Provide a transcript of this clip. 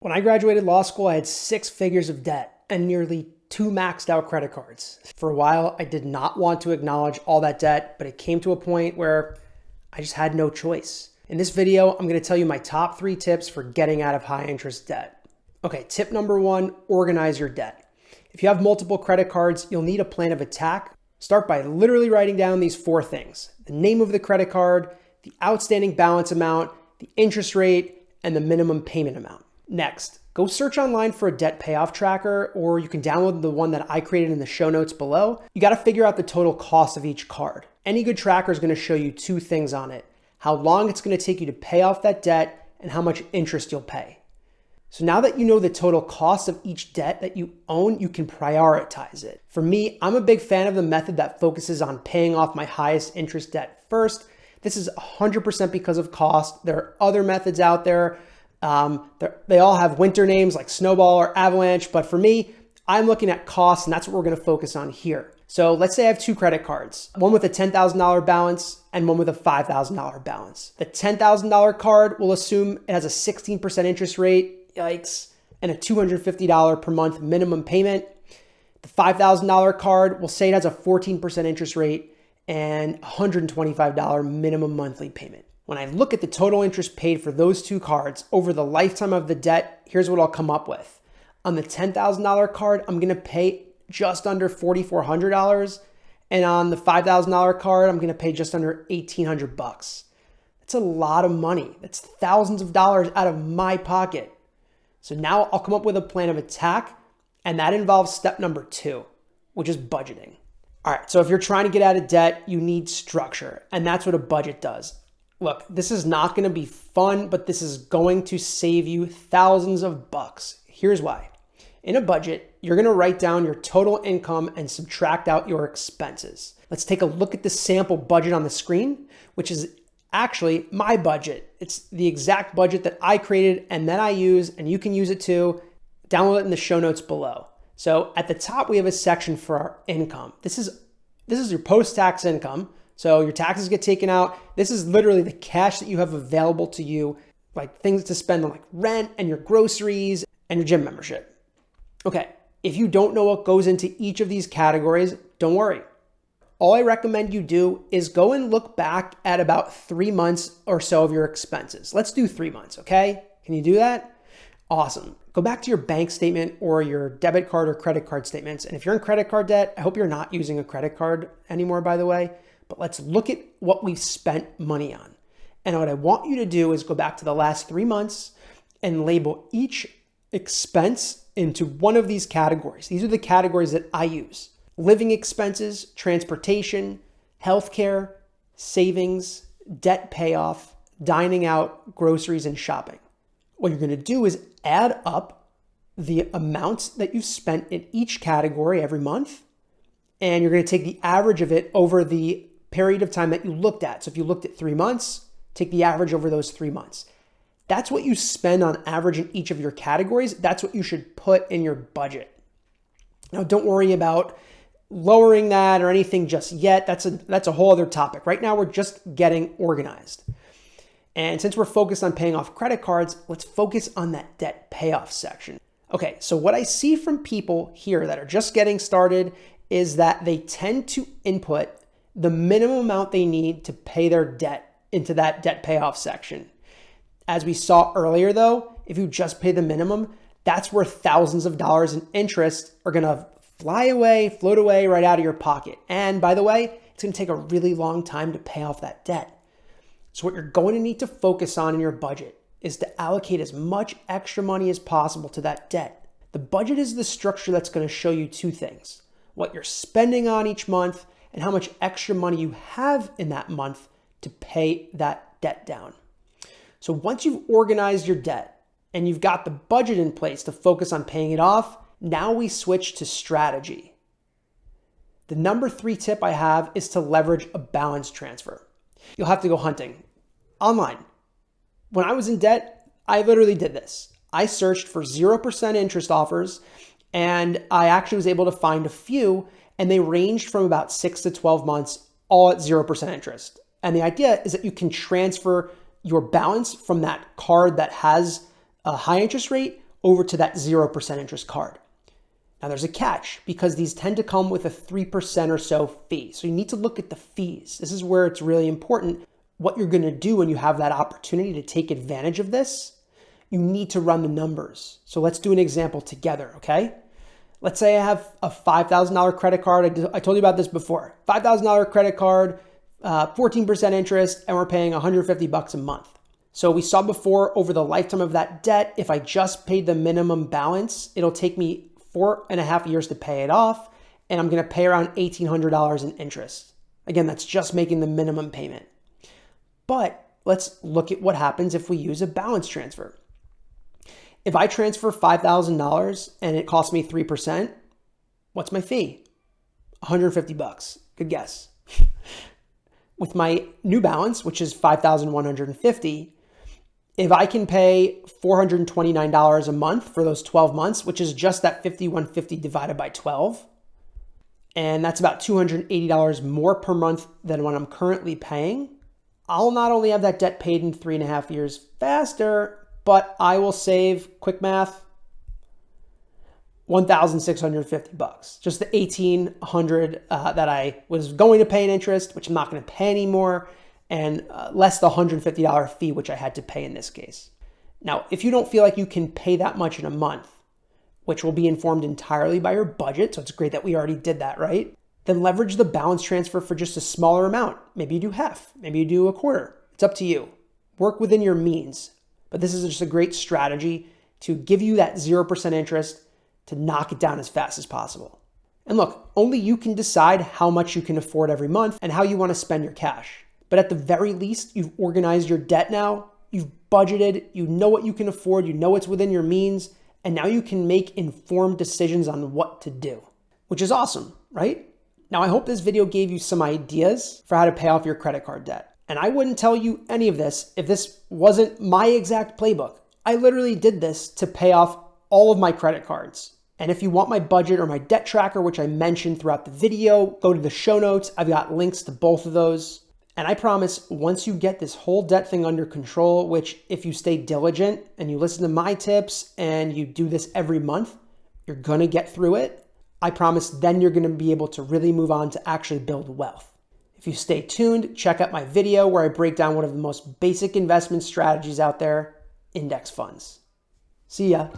When I graduated law school, I had 6 figures of debt and nearly 2 maxed out credit cards. For a while, I did not want to acknowledge all that debt, but it came to a point where I just had no choice. In this video, I'm going to tell you my top 3 tips for getting out of high interest debt. Okay, tip number 1, organize your debt. If you have multiple credit cards, you'll need a plan of attack. Start by literally writing down these 4 things: the name of the credit card, the outstanding balance amount, the interest rate, and the minimum payment amount. Next, go search online for a debt payoff tracker, or you can download the one that I created in the show notes below. You got to figure out the total cost of each card. Any good tracker is going to show you 2 things on it: how long it's going to take you to pay off that debt and how much interest you'll pay. So now that you know the total cost of each debt that you own, you can prioritize it. For me, I'm a big fan of the method that focuses on paying off my highest interest debt first. This is 100% because of cost. There are other methods out there. They all have winter names like Snowball or Avalanche, but for me, I'm looking at costs, and that's what we're going to focus on here. So let's say I have 2 credit cards, one with a $10,000 balance and one with a $5,000 balance. The $10,000 card will assume it has a 16% interest rate, yikes, and a $250 per month minimum payment. The $5,000 card will say it has a 14% interest rate and $125 minimum monthly payment. When I look at the total interest paid for those 2 cards over the lifetime of the debt, here's what I'll come up with. On the $10,000 card, I'm going to pay just under $4,400. And on the $5,000 card, I'm going to pay just under $1,800. That's a lot of money. That's thousands of dollars out of my pocket. So now I'll come up with a plan of attack, and that involves step number 2, which is budgeting. All right, so if you're trying to get out of debt, you need structure, and that's what a budget does. Look, this is not going to be fun, but this is going to save you thousands of bucks. Here's why. In a budget, you're going to write down your total income and subtract out your expenses. Let's take a look at the sample budget on the screen, which is actually my budget. It's the exact budget that I created and that I use, and you can use it too. Download it in the show notes below. So at the top, we have a section for our income. This is your post-tax income. So your taxes get taken out. This is literally the cash that you have available to you, like things to spend on like rent and your groceries and your gym membership. Okay, if you don't know what goes into each of these categories, don't worry. All I recommend you do is go and look back at about 3 months or so of your expenses. Let's do 3 months, okay? Can you do that? Awesome. Go back to your bank statement or your debit card or credit card statements. And if you're in credit card debt, I hope you're not using a credit card anymore, by the way. But let's look at what we've spent money on. And what I want you to do is go back to the last 3 months and label each expense into one of these categories. These are the categories that I use: living expenses, transportation, healthcare, savings, debt payoff, dining out, groceries, and shopping. What you're going to do is add up the amounts that you've spent in each category every month, and you're going to take the average of it over the period of time that you looked at. So if you looked at 3 months, take the average over those 3 months. That's what you spend on average in each of your categories. That's what you should put in your budget. Now, don't worry about lowering that or anything just yet. That's a whole other topic. Right now, we're just getting organized. And since we're focused on paying off credit cards, let's focus on that debt payoff section. Okay, so what I see from people here that are just getting started is that they tend to input the minimum amount they need to pay their debt into that debt payoff section. As we saw earlier though, if you just pay the minimum, that's where thousands of dollars in interest are gonna float away right out of your pocket. And by the way, it's gonna take a really long time to pay off that debt. So what you're going to need to focus on in your budget is to allocate as much extra money as possible to that debt. The budget is the structure that's gonna show you 2 things: what you're spending on each month and how much extra money you have in that month to pay that debt down. So once you've organized your debt and you've got the budget in place to focus on paying it off, now we switch to strategy. The number 3 tip I have is to leverage a balance transfer. You'll have to go hunting online. When I was in debt, I literally did this. I searched for 0% interest offers, and I actually was able to find a few, and they ranged from about 6 to 12 months, all at 0% interest. And the idea is that you can transfer your balance from that card that has a high interest rate over to that 0% interest card. Now there's a catch because these tend to come with a 3% or so fee. So you need to look at the fees. This is where it's really important what you're going to do when you have that opportunity to take advantage of this. You need to run the numbers. So let's do an example together, okay? Let's say I have a $5,000 credit card. I told you about this before. $5,000 credit card, 14% interest, and we're paying $150 a month. So we saw before, over the lifetime of that debt, if I just paid the minimum balance, it'll take me 4.5 years to pay it off, and I'm going to pay around $1,800 in interest. Again, that's just making the minimum payment. But let's look at what happens if we use a balance transfer. If I transfer $5,000 and it costs me 3%, what's my fee? $150. Good guess. With my new balance, which is $5,150, if I can pay $429 a month for those 12 months, which is just that $5,150 divided by 12, and that's about $280 more per month than what I'm currently paying, I'll not only have that debt paid in 3.5 years faster, but I will save, quick math, $1,650. Just the $1,800 that I was going to pay in interest, which I'm not going to pay anymore, and less the $150 fee, which I had to pay in this case. Now, if you don't feel like you can pay that much in a month, which will be informed entirely by your budget, so it's great that we already did that, right? Then leverage the balance transfer for just a smaller amount. Maybe you do half, maybe you do a quarter. It's up to you. Work within your means. But this is just a great strategy to give you that 0% interest to knock it down as fast as possible. And look, only you can decide how much you can afford every month and how you want to spend your cash. But at the very least, you've organized your debt now, you've budgeted, you know what you can afford, you know what's within your means, and now you can make informed decisions on what to do, which is awesome, right? Now, I hope this video gave you some ideas for how to pay off your credit card debt. And I wouldn't tell you any of this if this wasn't my exact playbook. I literally did this to pay off all of my credit cards. And if you want my budget or my debt tracker, which I mentioned throughout the video, go to the show notes. I've got links to both of those. And I promise, once you get this whole debt thing under control, which if you stay diligent and you listen to my tips and you do this every month, you're gonna get through it. I promise then you're gonna be able to really move on to actually build wealth. If you stay tuned, check out my video where I break down one of the most basic investment strategies out there, index funds. See ya.